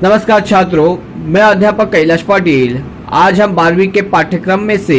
नमस्कार छात्रों, मैं अध्यापक कैलाश पाटिल। आज हम 12वीं के पाठ्यक्रम में से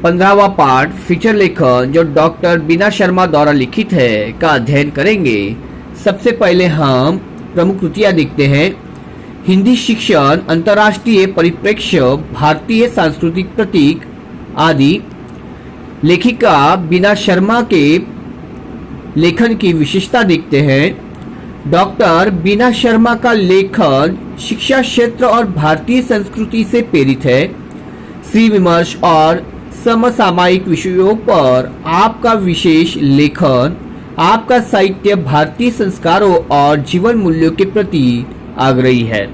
15वां पाठ फीचर लेखन जो डॉक्टर बीना शर्मा द्वारा लिखित है का अध्ययन करेंगे। सबसे पहले हम प्रमुख कृतियां देखते हैं। हिंदी शिक्षण, अंतर्राष्ट्रीय परिप्रेक्ष्य, भारतीय सांस्कृतिक प्रतीक आदि। लेखिका बीना शर्मा के लेखन की विशेषता देखते हैं। डॉक्टर बीना शर्मा का लेखन शिक्षा क्षेत्र और भारतीय संस्कृति से प्रेरित है। श्री विमर्श और समसामयिक विषयों पर आपका विशेष लेखन, आपका साहित्य भारतीय संस्कारों और जीवन मूल्यों के प्रति आग्रही है।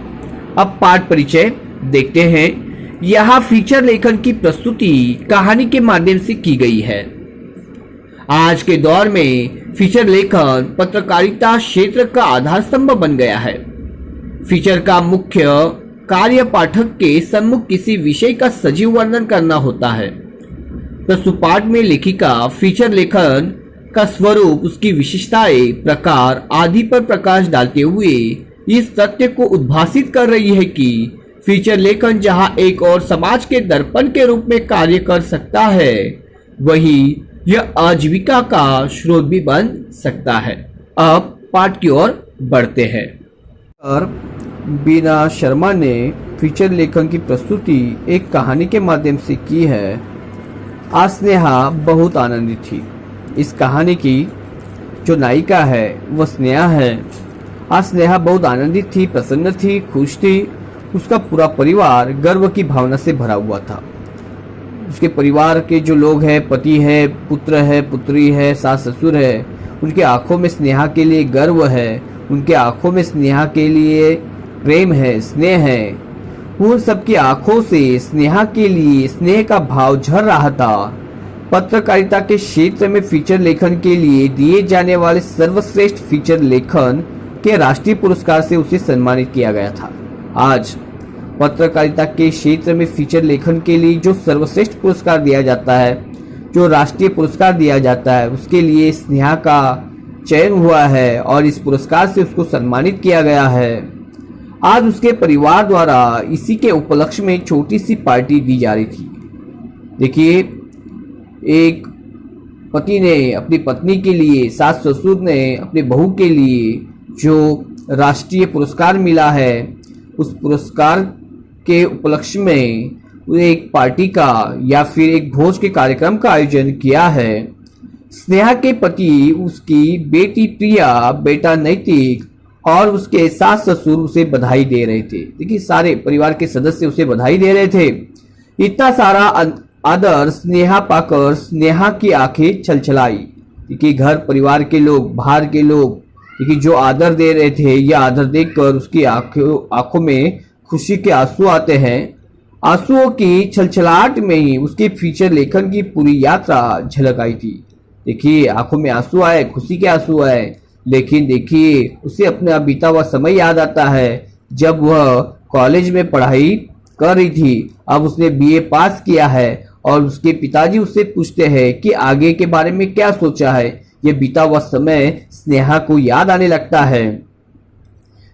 अब पाठ परिचय देखते हैं। यहाँ फीचर लेखन की प्रस्तुति कहानी के माध्यम से की गई है। आज के दौर में फीचर लेखन पत्रकारिता क्षेत्र का आधार स्तंभ बन गया है। फीचर का मुख्य कार्य पाठक के सम्मुख किसी विषय का सजीव वर्णन करना होता है। प्रस्तुत पाठ में लेखिका फीचर लेखन का स्वरूप, उसकी विशेषताएं, प्रकार आदि पर प्रकाश डालते हुए इस तथ्य को उद्भासित कर रही है कि फीचर लेखन जहां एक और समाज के दर्पण के रूप में कार्य कर सकता है, वहीं यह आजीविका का स्रोत भी बन सकता है। अब पाठ की ओर बढ़ते हैं। और बीना शर्मा ने फीचर लेखन की प्रस्तुति एक कहानी के माध्यम से की है। आज स्नेहा बहुत आनंदित थी। इस कहानी की जो नायिका है वह स्नेहा है। आज स्नेहा बहुत आनंदित थी, प्रसन्न थी, खुश थी। उसका पूरा परिवार गर्व की भावना से भरा हुआ था। उसके परिवार के जो लोग हैं, पति है, पुत्र है, पुत्री है, सास ससुर है, उनके आंखों में स्नेहा के लिए गर्व है, उनके आंखों में स्नेहा के लिए प्रेम है, स्नेह है। उन सबकी आंखों से स्नेहा के लिए स्नेह का भाव झर रहा था। पत्रकारिता के क्षेत्र में फीचर लेखन के लिए दिए जाने वाले सर्वश्रेष्ठ फीचर लेखन के राष्ट्रीय पुरस्कार से उसे सम्मानित किया गया था। आज पत्रकारिता के क्षेत्र में फीचर लेखन के लिए जो सर्वश्रेष्ठ पुरस्कार दिया जाता है, जो राष्ट्रीय पुरस्कार दिया जाता है, उसके लिए स्नेहा का चयन हुआ है और इस पुरस्कार से उसको सम्मानित किया गया है। आज उसके परिवार द्वारा इसी के उपलक्ष्य में छोटी सी पार्टी दी जा रही थी। देखिए, एक पति ने अपनी पत्नी के लिए, सास ससुर ने अपने बहू के लिए जो राष्ट्रीय पुरस्कार मिला है, उस पुरस्कार के उपलक्ष्य में एक पार्टी का या फिर एक भोज के कार्यक्रम का आयोजन किया है। स्नेहा के पति उसकी बेटी प्रिया, बेटा नैतिक और उसके सास ससुर उसे बधाई दे रहे थे। देखिए, सारे परिवार के सदस्य उसे बधाई दे रहे थे। इतना सारा आदर स्नेहा पाकर स्नेहा की आंखें छलछलाई। देखिए, घर परिवार के लोग, बाहर के लोग, देखिए जो आदर दे रहे थे, यह आदर देखकर उसकी आंखों में खुशी के आंसू आते हैं। आंसुओं की छलछलाहट में ही उसके फीचर लेखन की पूरी यात्रा झलक आई थी। देखिए, आंखों में आंसू आए, खुशी के आंसू आए, लेकिन देखिए उसे अपना बीता हुआ समय याद आता है जब वह कॉलेज में पढ़ाई कर रही थी। अब उसने बीए पास किया है और उसके पिताजी उससे पूछते हैं कि आगे के बारे में क्या सोचा है। यह बीता हुआ समय स्नेहा को याद आने लगता है।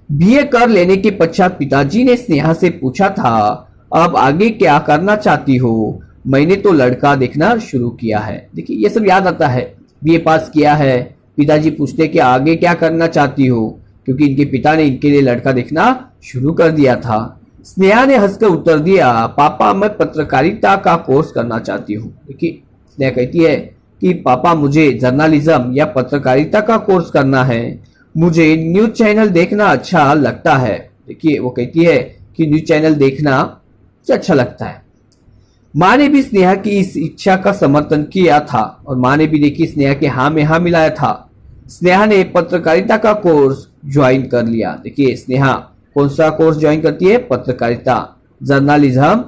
बीए कर लेने के पश्चात पिताजी ने स्नेहा से पूछा था, अब आगे क्या करना चाहती हो? मैंने तो लड़का देखना शुरू किया है। देखिए, ये सब याद आता है। बीए पास किया है, पिताजी पूछते कि आगे क्या करना चाहती हो, क्योंकि इनके पिता ने इनके लिए लड़का देखना शुरू कर दिया था। स्नेहा ने हंसकर उत्तर दिया, पापा मैं पत्रकारिता का कोर्स करना चाहती हूँ। देखिए, स्नेहा कहती है कि पापा मुझे जर्नलिज्म या पत्रकारिता का कोर्स करना है, मुझे न्यूज चैनल देखना अच्छा लगता है। देखिए, वो कहती है कि न्यूज चैनल देखना अच्छा लगता है। माँ ने भी स्नेहा की इस इच्छा का समर्थन किया था और माँ ने भी देखिए स्नेहा के हाँ में हाँ मिलाया था। स्नेहा ने पत्रकारिता का कोर्स ज्वाइन कर लिया। देखिए, स्नेहा कौन सा कोर्स ज्वाइन करती है? पत्रकारिता, जर्नलिज्म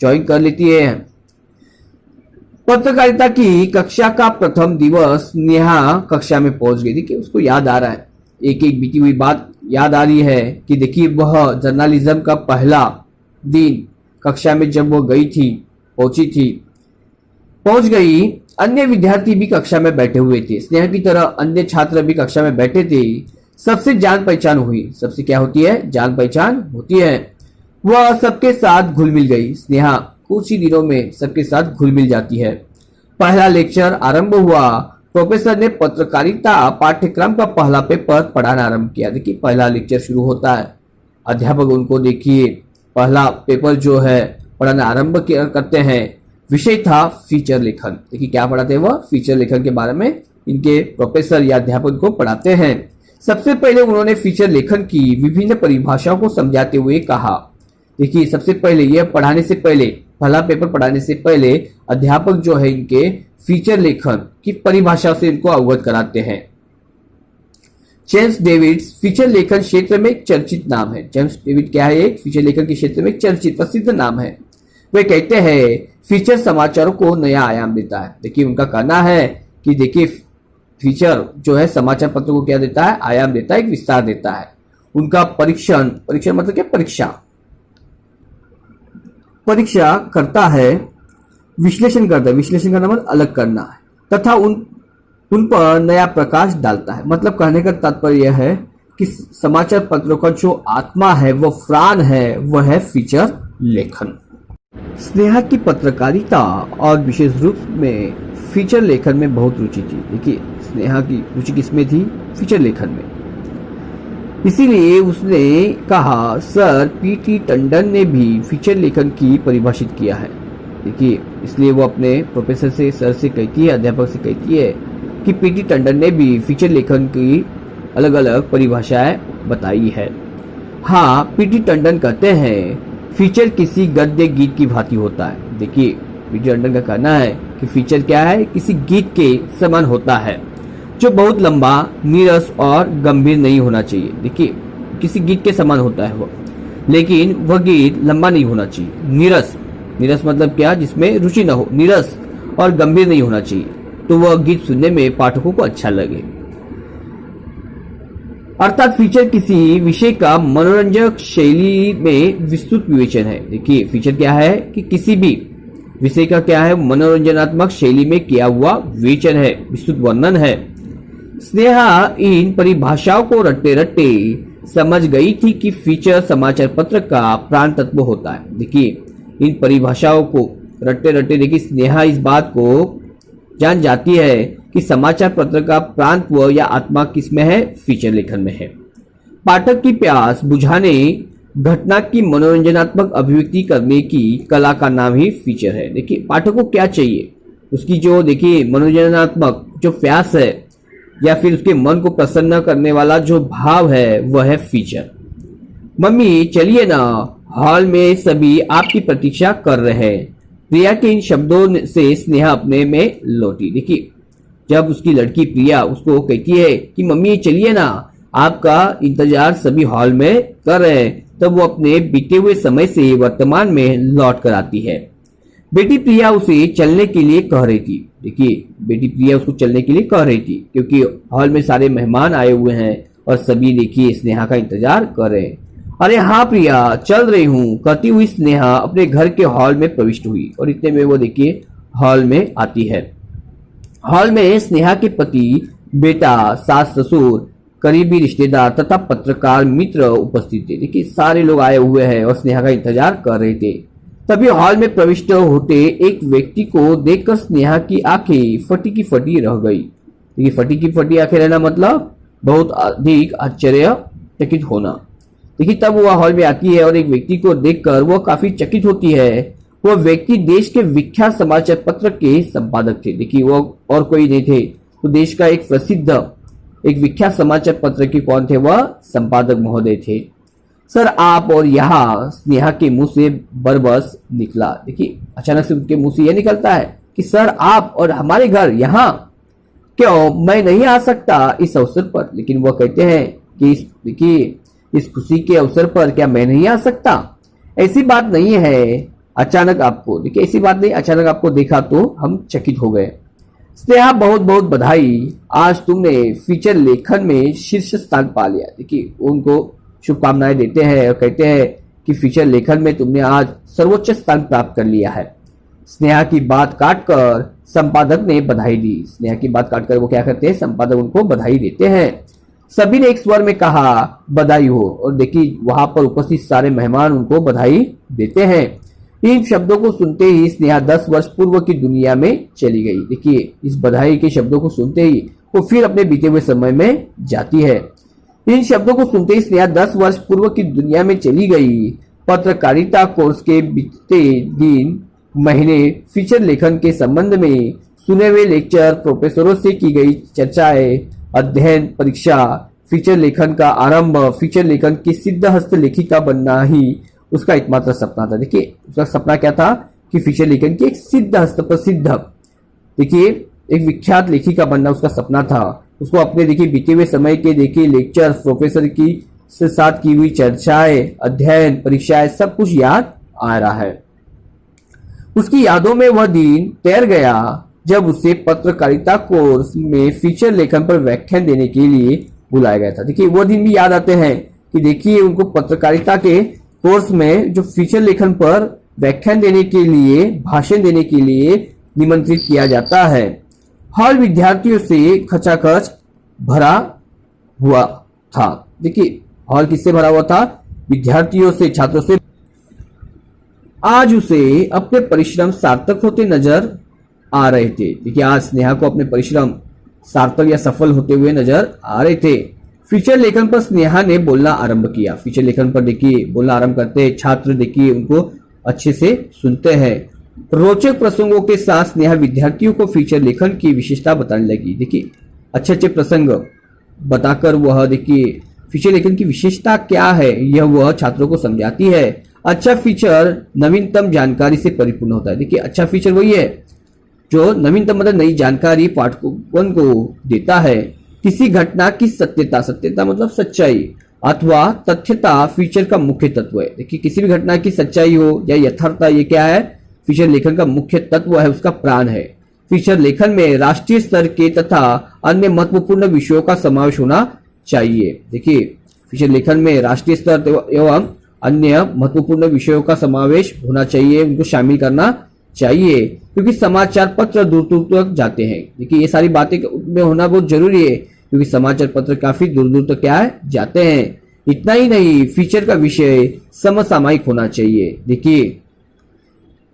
ज्वाइन कर लेती है। पत्रकारिता की कक्षा का प्रथम दिवस स्नेहा कक्षा में पहुंच गई थी कि उसको याद आ रहा है, एक एक बीती हुई बात याद आ रही है कि देखिए वह जर्नलिज्म का पहला दिन कक्षा में जब वो गई थी, पहुंच गई। अन्य विद्यार्थी भी कक्षा में बैठे हुए थे, स्नेहा की तरह अन्य छात्र भी कक्षा में बैठे थे। सबसे जान पहचान हुई। सबसे क्या होती है? जान पहचान होती है। वह सबके साथ घुल मिल गई। स्नेहा कुछ ही दिनों में सबके साथ घुल मिल जाती है। पहला लेक्चर आरंभ हुआ। प्रोफेसर ने पत्रकारिता पाठ्यक्रम का पहला पेपर पढ़ाना आरंभ किया। देखिए पहला लेक्चर शुरू होता है, अध्यापक उनको देखिए पहला पेपर जो है पढ़ाना आरंभ करते हैं। विषय था फीचर लेखन। देखिए क्या पढ़ाते हैं? वह फीचर लेखन के बारे में इनके प्रोफेसर या अध्यापक को पढ़ाते हैं। सबसे पहले उन्होंने फीचर लेखन की विभिन्न परिभाषाओं को समझाते हुए कहा। देखिए सबसे पहले यह पढ़ाने से पहले, पहला पेपर पढ़ाने से पहले अध्यापक जो है इनके फीचर लेखन की परिभाषा से इनको अवगत कराते हैं। जेम्स डेविड्स फीचर लेखन क्षेत्र में एक चर्चित नाम है। जेम्स डेविड क्या है? एक फीचर लेखन के क्षेत्र में चर्चित प्रसिद्ध नाम है। वे कहते हैं फीचर समाचारों को नया आयाम देता है। देखिए उनका कहना है कि देखिए फीचर जो है समाचार पत्र को क्या देता है? आयाम देता है, एक विस्तार देता है। उनका परीक्षण मतलब क्या? परीक्षा करता है, विश्लेषण करता है। विश्लेषण करना मतलब अलग करना है, तथा उन पर नया प्रकाश डालता है। मतलब कहने का तात्पर्य यह है कि समाचार पत्रों का जो आत्मा है, वो प्राण है, वह है फीचर लेखन। स्नेहा की पत्रकारिता और विशेष रूप में फीचर लेखन में बहुत रुचि थी। देखिए स्नेहा की रुचि किसमें थी? फीचर लेखन में। इसीलिए उसने कहा सर पीटी टंडन ने भी फीचर लेखन की परिभाषित किया है। देखिए इसलिए वो अपने प्रोफेसर से, सर से कहती है, अध्यापक से कहती है कि पीटी टंडन ने भी फीचर लेखन की अलग अलग परिभाषाएं बताई है। हाँ, पीटी टंडन कहते हैं फीचर किसी गद्य गीत की भांति होता है। देखिए पीटी टंडन का कहना है कि फीचर क्या है? किसी गीत के समान होता है, जो बहुत लंबा, नीरस और गंभीर नहीं होना चाहिए। देखिए किसी गीत के समान होता है वो, लेकिन वह गीत लंबा नहीं होना चाहिए। नीरस मतलब क्या? जिसमें रुचि न हो। नीरस और गंभीर नहीं होना चाहिए, तो वह गीत सुनने में पाठकों को अच्छा लगे। अर्थात फीचर किसी विषय का मनोरंजक शैली में विस्तृत विवेचन है। देखिए फीचर क्या है? कि किसी भी विषय का क्या है? मनोरंजनात्मक शैली में किया हुआ विवेचन है, विस्तृत वर्णन है। स्नेहा इन परिभाषाओं को रट्टे रट्टे समझ गई थी कि फीचर समाचार पत्र का प्राण तत्व होता है। देखिए इन परिभाषाओं को रट्टे रट्टे देखिए स्नेहा इस बात को जान जाती है कि समाचार पत्र का प्राण तत्व या आत्मा किसमें है? फीचर लेखन में है। पाठक की प्यास बुझाने, घटना की मनोरंजनात्मक अभिव्यक्ति करने की कला का नाम ही फीचर है। देखिए पाठक को क्या चाहिए? उसकी जो देखिए मनोरंजनात्मक जो प्यास है या फिर उसके मन को प्रसन्न करने वाला जो भाव है, वह है फीचर। मम्मी चलिए ना, हॉल में सभी आपकी प्रतीक्षा कर रहे हैं। प्रिया के इन शब्दों से स्नेहा अपने में लौटी। देखिए जब उसकी लड़की प्रिया उसको कहती है कि मम्मी चलिए ना, आपका इंतजार सभी हॉल में कर रहे हैं, तब वो अपने बीते हुए समय से वर्तमान में लौट कर आती है। बेटी प्रिया उसे चलने के लिए कह रही थी। देखिए बेटी प्रिया उसको चलने के लिए कह रही थी, क्योंकि हॉल में सारे मेहमान आए हुए हैं और सभी देखिए स्नेहा का इंतजार कर रहे हैं। अरे हाँ प्रिया, चल रही हूँ, कहती हुई स्नेहा अपने घर के हॉल में प्रविष्ट हुई और इतने में वो देखिए हॉल में आती है। हॉल में स्नेहा के पति, बेटा, सास ससुर, करीबी रिश्तेदार तथा पत्रकार मित्र उपस्थित थे। देखिए सारे लोग आए हुए हैं और स्नेहा का इंतजार कर रहे थे। तभी हॉल में प्रविष्ट होते एक व्यक्ति को देखकर स्नेहा की आंखें फटी की फटी रह गई। देखिए फटी की फटी आंखें रहना मतलब बहुत अधिक आश्चर्यचकित होना। देखिए तब वह हॉल में आती है और एक व्यक्ति को देखकर वह काफी चकित होती है। वह व्यक्ति देश के विख्यात समाचार पत्र के संपादक थे। देखिए वो और कोई नहीं थे, तो देश का एक प्रसिद्ध, एक विख्यात समाचार पत्र के कौन थे? वह संपादक महोदय थे। सर आप और यहाँ, स्नेहा के मुंह से बरबस निकला। देखिए अचानक से उनके मुंह से यह निकलता है कि सर आप और हमारे घर यहाँ, क्यों मैं नहीं आ सकता इस अवसर पर? लेकिन वह कहते हैं कि देखिए इस खुशी के अवसर पर क्या मैं नहीं आ सकता? ऐसी बात नहीं है, अचानक आपको, देखिए ऐसी बात नहीं, अचानक आपको देखा तो हम चकित हो गए। स्नेहा बहुत बहुत बधाई, आज तुमने फीचर लेखन में शीर्ष स्थान पा लिया। देखिए उनको शुभकामनाएं देते हैं और कहते हैं कि फीचर लेखन में तुमने आज सर्वोच्च स्थान प्राप्त कर लिया है। स्नेहा की बात काटकर संपादक ने बधाई दी। स्नेहा की बात काटकर वो क्या करते हैं? संपादक उनको बधाई देते हैं। सभी ने एक स्वर में कहा बधाई हो, और देखिए वहां पर उपस्थित सारे मेहमान उनको बधाई देते हैं। इन शब्दों को सुनते ही स्नेहा 10 वर्ष पूर्व की दुनिया में चली गई। देखिए इस बधाई के शब्दों को सुनते ही वो फिर अपने बीते हुए समय में जाती है। इन शब्दों को सुनते ही स्नेहा 10 वर्ष पूर्व की दुनिया में चली गई। पत्रकारिता कोर्स के बीते दिन महीने फीचर लेखन के संबंध में सुने हुए लेक्चर, प्रोफेसरों से की गई चर्चाएं, अध्ययन, परीक्षा, फीचर लेखन का आरंभ, फीचर लेखन की सिद्धहस्त लेखिका बनना ही उसका एकमात्र सपना था। देखिए उसका सपना क्या था कि फीचर लेखन की एक सिद्धहस्त प्रसिद्ध, देखिए एक विख्यात लेखिका बनना उसका सपना था। उसको अपने देखिए बीते हुए समय के देखिए लेक्चर, प्रोफेसर की से साथ की हुई चर्चाएं, अध्ययन, परीक्षाएं सब कुछ याद आ रहा है। उसकी यादों में वह दिन तैर गया जब उसे पत्रकारिता कोर्स में फीचर लेखन पर व्याख्यान देने के लिए बुलाया गया था। देखिए वो दिन भी याद आते हैं कि देखिए उनको पत्रकारिता के कोर्स में जो फीचर लेखन पर व्याख्यान देने के लिए, भाषण देने के लिए निमंत्रित किया जाता है। हॉल विद्यार्थियों से खचाखच भरा हुआ था। देखिए हॉल किससे भरा हुआ था? विद्यार्थियों से, छात्रों से। आज उसे अपने परिश्रम सार्थक होते नजर आ रहे थे। देखिए आज स्नेहा को अपने परिश्रम सार्थक या सफल होते हुए नजर आ रहे थे। फीचर लेखन पर स्नेहा ने बोलना आरंभ किया। फीचर लेखन पर देखिए बोलना आरंभ करते छात्र देखिए उनको अच्छे से सुनते हैं। रोचक प्रसंगों के साथ स्नेहा विद्यार्थियों को फीचर लेखन की विशेषता बताने लगी। देखिए अच्छे अच्छे प्रसंग बताकर वह देखिए फीचर लेखन की विशेषता क्या है यह वह छात्रों को समझाती है। अच्छा फीचर नवीनतम जानकारी से परिपूर्ण होता है। देखिए अच्छा फीचर वही है जो नवीनतम मतलब नई जानकारी पाठकों को देता है। किसी घटना की सत्यता, सत्यता मतलब सच्चाई अथवा तथ्यता फीचर का मुख्य तत्व है। देखिए किसी भी घटना की सच्चाई हो या यथार्थता, ये क्या है? फीचर लेखन का मुख्य तत्व है, उसका प्राण है। फीचर लेखन में राष्ट्रीय स्तर के तथा अन्य महत्वपूर्ण विषयों का समावेश होना चाहिए। देखिए फीचर लेखन में राष्ट्रीय स्तर एवं अन्य महत्वपूर्ण विषयों का समावेश होना चाहिए, उनको शामिल करना चाहिए, क्योंकि समाचार पत्र दूर दूर तक जाते हैं। देखिए ये सारी बातें में होना बहुत जरूरी है, क्योंकि समाचार पत्र काफी दूर दूर तक क्या है जाते हैं। इतना ही नहीं, फीचर का विषय समसामयिक होना चाहिए। देखिए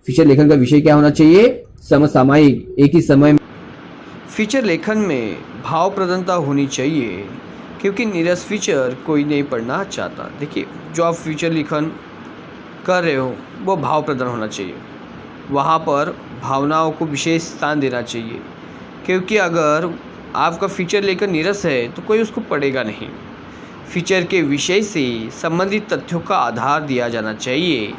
फीचर लेखन का विषय क्या होना चाहिए? समसामयिक, एक ही समय। फीचर लेखन में भाव प्रधानता होनी चाहिए, क्योंकि नीरस फीचर कोई नहीं पढ़ना चाहता। देखिए जो आप फीचर लेखन कर रहे हो वो भाव प्रधान होना चाहिए, वहाँ पर भावनाओं को विशेष स्थान देना चाहिए, क्योंकि अगर आपका फीचर लेखन नीरस है तो कोई उसको पढ़ेगा नहीं। फीचर के विषय से संबंधित तथ्यों का आधार दिया जाना चाहिए।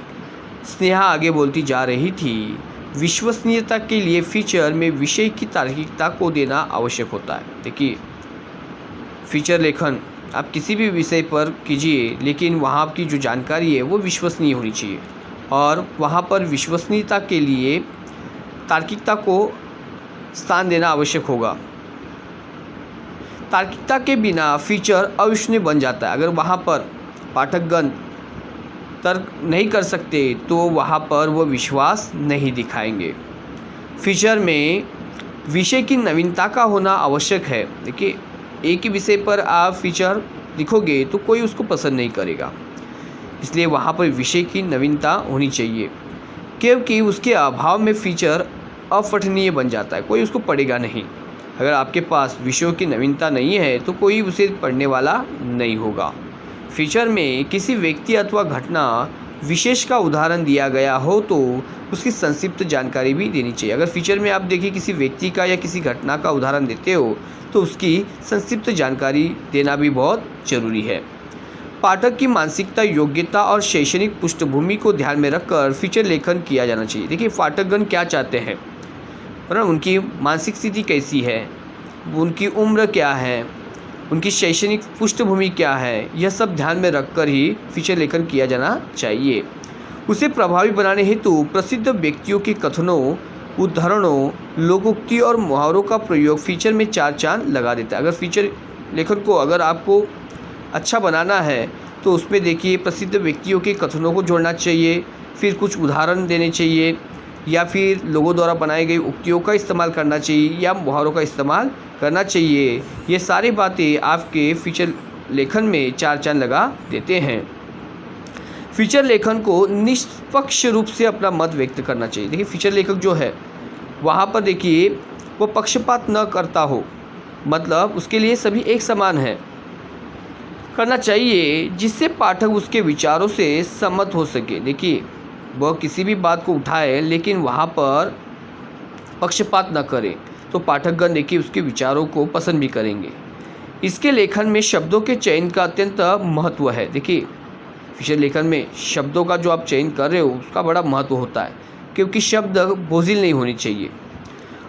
स्नेहा आगे बोलती जा रही थी, विश्वसनीयता के लिए फीचर में विषय की तार्किकता को देना आवश्यक होता है। देखिए फीचर लेखन आप किसी भी विषय पर कीजिए, लेकिन वहाँ की जो जानकारी है वो विश्वसनीय होनी चाहिए, और वहाँ पर विश्वसनीयता के लिए तार्किकता को स्थान देना आवश्यक होगा। तार्किकता के बिना फीचर अविश्वसनीय बन जाता है। अगर वहाँ पर पाठकगण तर्क नहीं कर सकते तो वहाँ पर वो विश्वास नहीं दिखाएंगे। फीचर में विषय की नवीनता का होना आवश्यक है। देखिए एक ही विषय पर आप फीचर लिखोगे तो कोई उसको पसंद नहीं करेगा, इसलिए वहाँ पर विषय की नवीनता होनी चाहिए, क्योंकि उसके अभाव में फीचर अपठनीय बन जाता है, कोई उसको पढ़ेगा नहीं। अगर आपके पास विषयों की नवीनता नहीं है तो कोई उसे पढ़ने वाला नहीं होगा। फीचर में किसी व्यक्ति अथवा घटना विशेष का उदाहरण दिया गया हो तो उसकी संक्षिप्त जानकारी भी देनी चाहिए। अगर फीचर में आप देखिए किसी व्यक्ति का या किसी घटना का उदाहरण देते हो तो उसकी संक्षिप्त जानकारी देना भी बहुत जरूरी है। पाठक की मानसिकता, योग्यता और शैक्षणिक पृष्ठभूमि को ध्यान में रखकर फीचर लेखन किया जाना चाहिए। देखिए पाठकगण क्या चाहते हैं, मतलब उनकी मानसिक स्थिति कैसी है, उनकी उम्र क्या है, उनकी शैक्षणिक पृष्ठभूमि क्या है, यह सब ध्यान में रखकर ही फीचर लेखन किया जाना चाहिए। उसे प्रभावी बनाने हेतु प्रसिद्ध व्यक्तियों के कथनों, उदाहरणों, लोकोक्ति और मुहावरों का प्रयोग फीचर में चार चांद लगा देता है। अगर फीचर लेखन को अगर आपको अच्छा बनाना है तो उसमें देखिए प्रसिद्ध व्यक्तियों के कथनों को जोड़ना चाहिए, फिर कुछ उदाहरण देने चाहिए, या फिर लोगों द्वारा बनाई गई उक्तियों का इस्तेमाल करना चाहिए या मुहावरों का इस्तेमाल करना चाहिए। ये सारी बातें आपके फीचर लेखन में चार चांद लगा देते हैं। फीचर लेखन को निष्पक्ष रूप से अपना मत व्यक्त करना चाहिए। देखिए फीचर लेखक जो है वहाँ पर देखिए वो पक्षपात न करता हो, मतलब उसके लिए सभी एक समान है करना चाहिए, जिससे पाठक उसके विचारों से सहमत हो सके। देखिए वह किसी भी बात को उठाए लेकिन वहाँ पर पक्षपात न करे तो पाठकगण देखिए उसके विचारों को पसंद भी करेंगे। इसके लेखन में शब्दों के चयन का अत्यंत महत्व है। देखिए फीचर लेखन में शब्दों का जो आप चयन कर रहे हो उसका बड़ा महत्व होता है, क्योंकि शब्द बोझिल नहीं होनी चाहिए।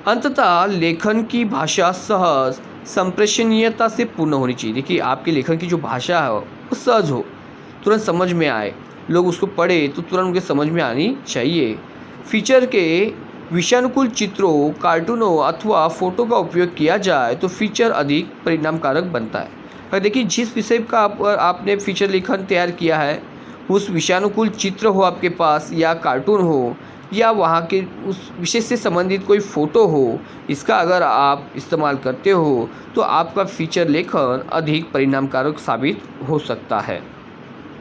अंततः लेखन की भाषा सहज संप्रेषणीयता से पूर्ण होनी चाहिए। देखिए आपके लेखन की जो भाषा है वो सहज हो, तुरंत समझ में आए, लोग उसको पढ़े तो तुरंत उनके समझ में आनी चाहिए। फीचर के विषयानुकूल चित्रों, कार्टूनों अथवा फ़ोटो का उपयोग किया जाए तो फीचर अधिक परिणामकारक बनता है। और देखिए जिस विषय का आपने फीचर लेखन तैयार किया है उस विषयानुकूल चित्र हो आपके पास या कार्टून हो या वहाँ के उस विषय से संबंधित कोई फ़ोटो हो, इसका अगर आप इस्तेमाल करते हो तो आपका फीचर लेखन अधिक परिणामकारक साबित हो सकता है।